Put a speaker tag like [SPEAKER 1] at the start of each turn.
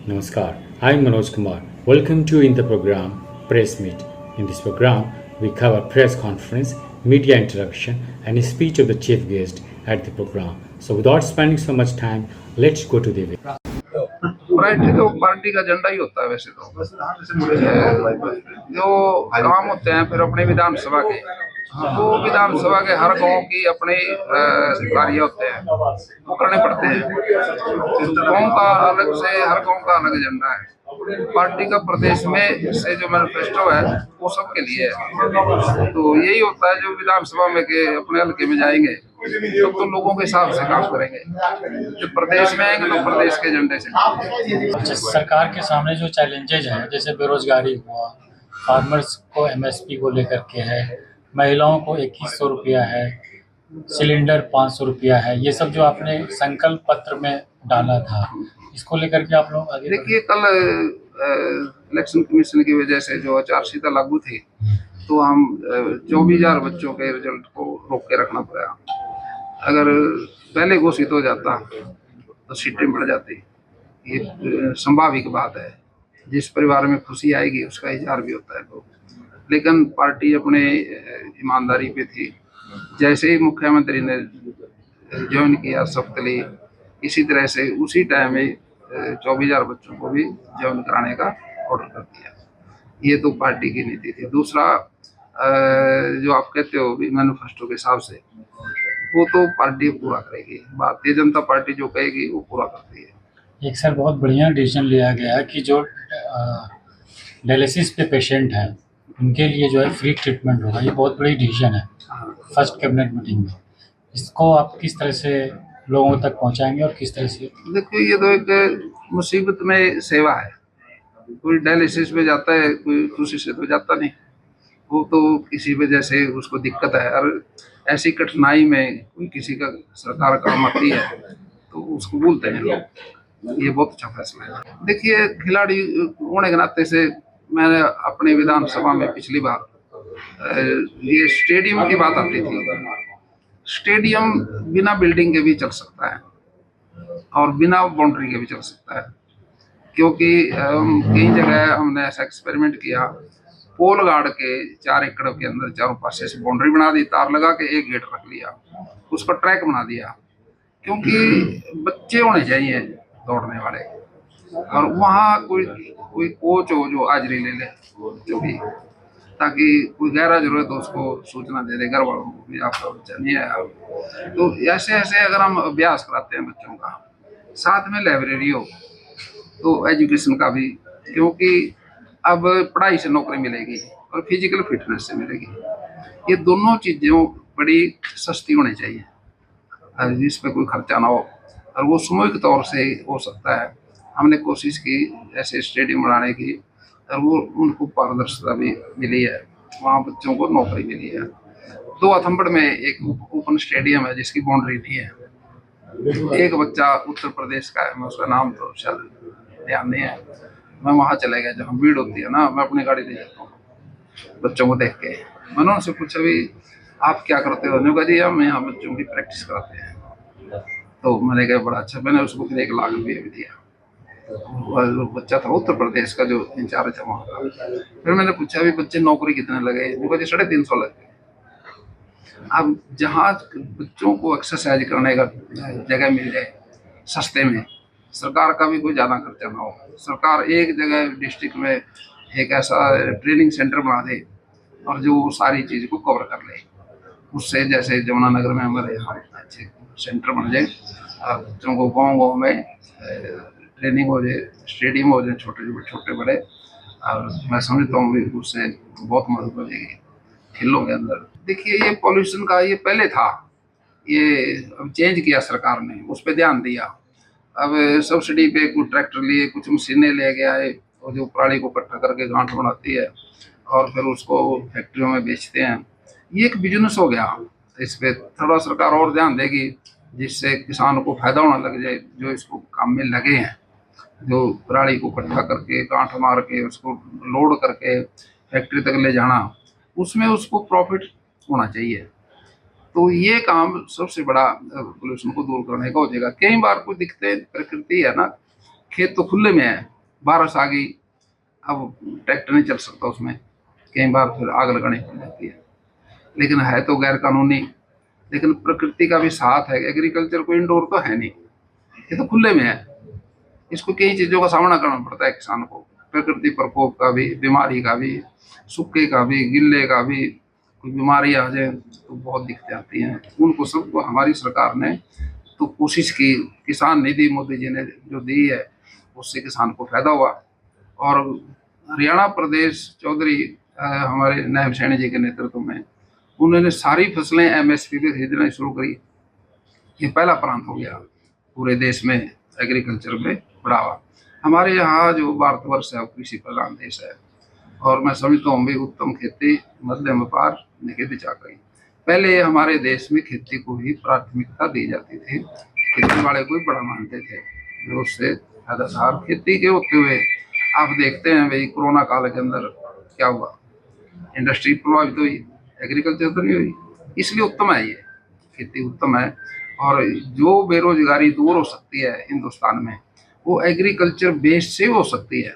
[SPEAKER 1] Namaskar, I'm Manoj Kumar. Welcome to in the program Press Meet. In this program, we cover press conference, media interaction, and a speech of the chief guest at the program. So, without spending so much time, let's go to the event.
[SPEAKER 2] Private तो party का agenda ही होता है वैसे तो जो काम होते हैं फिर अपने विधानसभा के वो विधानसभा के हर गांव की अपने कार्य होते हैं वो करने पड़ते हैं। गांव का अलग से हर गांव का अलग एजेंडा है। पार्टी का प्रदेश में से जो मैनिफेस्टो है वो सबके लिए है। तो यही होता है जो विधानसभा में के अपने हल्के में जाएंगे तो लोगों के हिसाब से काम करेंगे, जो प्रदेश में आएंगे तो प्रदेश के एजेंडे से।
[SPEAKER 1] अच्छा, सरकार के सामने जो चैलेंजेज हैं जैसे बेरोजगारी हुआ, फार्मर्स को एमएसपी को लेकर के है, महिलाओं को 2100 रुपया है, सिलेंडर 500 रुपया है, ये सब जो आपने संकल्प पत्र में डाला था, इसको लेकर के आप लोग आगे
[SPEAKER 2] देखिए कल इलेक्शन कमीशन की वजह से जो आचार संहिता लागू थी तो हम 24,000 बच्चों के रिजल्ट को रोक के रखना पड़ा। अगर पहले घोषित हो जाता तो सीटें बढ़ जाती। ये संभाविक बात है। जिस परिवार में खुशी आएगी उसका इजहार भी होता है लोग, लेकिन पार्टी अपने ईमानदारी पे थी। जैसे ही मुख्यमंत्री ने ज्वाइन किया शपथ ली, इसी तरह से उसी टाइम में 24,000 बच्चों को भी ज्वाइन कराने का ऑर्डर कर दिया। ये तो पार्टी की नीति थी। दूसरा जो आप कहते हो मैनिफेस्टो के हिसाब से वो तो पार्टी पूरा करेगी। भारतीय जनता पार्टी जो कहेगी वो पूरा करती है।
[SPEAKER 1] एक सर बहुत बढ़िया डिसीजन लिया गया है कि जो डायलिसिस पे पेशेंट हैं उनके लिए जो है फ्री ट्रीटमेंट होगा। ये बहुत बड़ी डिसीजन है फर्स्ट कैबिनेट मीटिंग में। इसको आप किस तरह से लोगों तक पहुंचाएंगे और किस तरह से?
[SPEAKER 2] देखिए ये तो एक मुसीबत में सेवा है। कोई डायलिसिस पे जाता है, कोई खुशी से तो जाता नहीं। वो तो किसी वजह से उसको दिक्कत है और ऐसी कठिनाई में कोई किसी का सरकार काम आती है तो उसको बोलते हैं लोग। ये बहुत अच्छा फैसला है। देखिए खिलाड़ी होने के नाते से मैंने अपने विधानसभा में पिछली बार ये स्टेडियम की बात आती थी। स्टेडियम बिना बिल्डिंग के भी चल सकता है और बिना बाउंड्री के भी चल सकता है, क्योंकि कई जगह हमने ऐसा एक्सपेरिमेंट किया। पोल गाड़ के 4 एकड़ के अंदर चारों पासे से बाउंड्री बना दी, तार लगा के एक गेट रख लिया, उस पर ट्रैक बना दिया, क्योंकि बच्चे होने चाहिए दौड़ने वाले और वहाँ कोई कोच हो जो हाजिरी ले ले जो भी, ताकि कोई गैरा जरूरत हो उसको सूचना दे दे घर वालों को भी आपका बच्चा नहीं आया। तो ऐसे ऐसे अगर हम अभ्यास कराते हैं बच्चों का, साथ में लाइब्रेरी हो तो एजुकेशन का भी, क्योंकि अब पढ़ाई से नौकरी मिलेगी और फिजिकल फिटनेस से मिलेगी। ये दोनों चीज़ों बड़ी सस्ती होनी चाहिए जिस पे कोई खर्चा ना हो और वो सामूहिक तौर से हो सकता है। हमने कोशिश की ऐसे स्टेडियम बनाने की और वो उनको पारदर्शिता भी मिली है, वहाँ बच्चों को नौकरी मिली है। 2 अथम्बड़ में एक ओपन स्टेडियम है जिसकी बाउंड्री नहीं है। एक बच्चा उत्तर प्रदेश का है, मैं उसका नाम तो शायद ध्यान नहीं है। मैं वहाँ चले गया, जहाँ भीड़ होती है ना, मैं अपनी गाड़ी ले जाता हूँ बच्चों को देख के। मैंने उनसे पूछा भी आप क्या करते हो? उन्होंने कहा जी हम यहाँ बच्चों की प्रैक्टिस कराते हैं। तो मैंने कहा बड़ा अच्छा। मैंने उसको फिर 1 लाख रुपये भी दिया। वो बच्चा था उत्तर प्रदेश का जो इंचार्ज था वहाँ का। फिर मैंने पूछा भी बच्चे नौकरी कितने लगे? उनको जी 350 लग गए। अब जहाँ बच्चों को एक्सरसाइज करने का जगह मिल जाए सस्ते में, सरकार का भी कोई ज़्यादा खर्चा ना हो, सरकार एक जगह डिस्ट्रिक्ट में एक ऐसा ट्रेनिंग सेंटर बना दे और जो सारी चीज़ को कवर कर ले। उससे जैसे जमुनानगर में हमारे यहाँ अच्छे सेंटर बन जाए और बच्चों को गाँव में ट्रेनिंग हो जाए, स्टेडियम हो जाए छोटे बड़े, और मैं समझता हूँ भी उससे बहुत मदद हो जाएगी खेलों के अंदर। देखिए ये पॉल्यूशन का ये पहले था, ये अब चेंज किया सरकार ने, उस पर ध्यान दिया। अब सब्सिडी पे कुछ ट्रैक्टर लिए, कुछ मशीनें ले गया है और जो पराली को इकट्ठा करके गांठ बनाती है और फिर उसको फैक्ट्रियों में बेचते हैं। ये एक बिजनेस हो गया। इस पर थोड़ा सरकार और ध्यान देगी जिससे किसानों को फायदा होने लग जाए, जो इसको काम में लगे हैं, जो पराली को इकट्ठा करके गांठ मार के उसको लोड करके फैक्ट्री तक ले जाना, उसमें उसको प्रॉफिट होना चाहिए। तो ये काम सबसे बड़ा पोल्यूशन को दूर करने का हो जाएगा। कई बार कोई दिक्कतें प्रकृति है ना, खेत तो खुले में है, बारिश आ गई, अब ट्रैक्टर नहीं चल सकता उसमें, कई बार फिर आग लगानी पड़ जाती है। लेकिन है तो गैर कानूनी, लेकिन प्रकृति का भी साथ है। एग्रीकल्चर कोई इंडोर तो है नहीं, ये तो खुले में है। इसको कई चीज़ों का सामना करना पड़ता है किसान को, प्रकृति प्रकोप का भी, बीमारी का भी, सूखे का भी, गिल्ले का भी। कोई बीमारी आ जाए तो बहुत दिक्कतें आती हैं। उनको सबको हमारी सरकार ने तो कोशिश की, किसान निधि मोदी जी ने जो दी है उससे किसान को फायदा हुआ। और हरियाणा प्रदेश चौधरी हमारे नायब सैनी जी के नेतृत्व में उन्होंने सारी फसलें एमएसपी पे खरीदना शुरू करी। ये पहला प्रांत हो गया पूरे देश में एग्रीकल्चर में बढ़ावा। हमारे यहाँ जो भारतवर्ष है वो कृषि प्रधान देश है, और मैं समझता हूँ भी उत्तम खेती, मध्यम व्यापार, निगेती चाकरी। पहले हमारे देश में खेती को ही प्राथमिकता दी जाती थी, खेती वाले को ही बड़ा मानते थे जो उससे फायदादार खेती के होते हुए। आप देखते हैं भाई कोरोना काल के अंदर क्या हुआ, इंडस्ट्री प्रभावित हुई, एग्रीकल्चर तो नहीं हुई। इसलिए उत्तम है ये खेती, उत्तम है। और जो बेरोजगारी दूर हो सकती है हिंदुस्तान में वो एग्रीकल्चर बेस्ड से हो सकती है।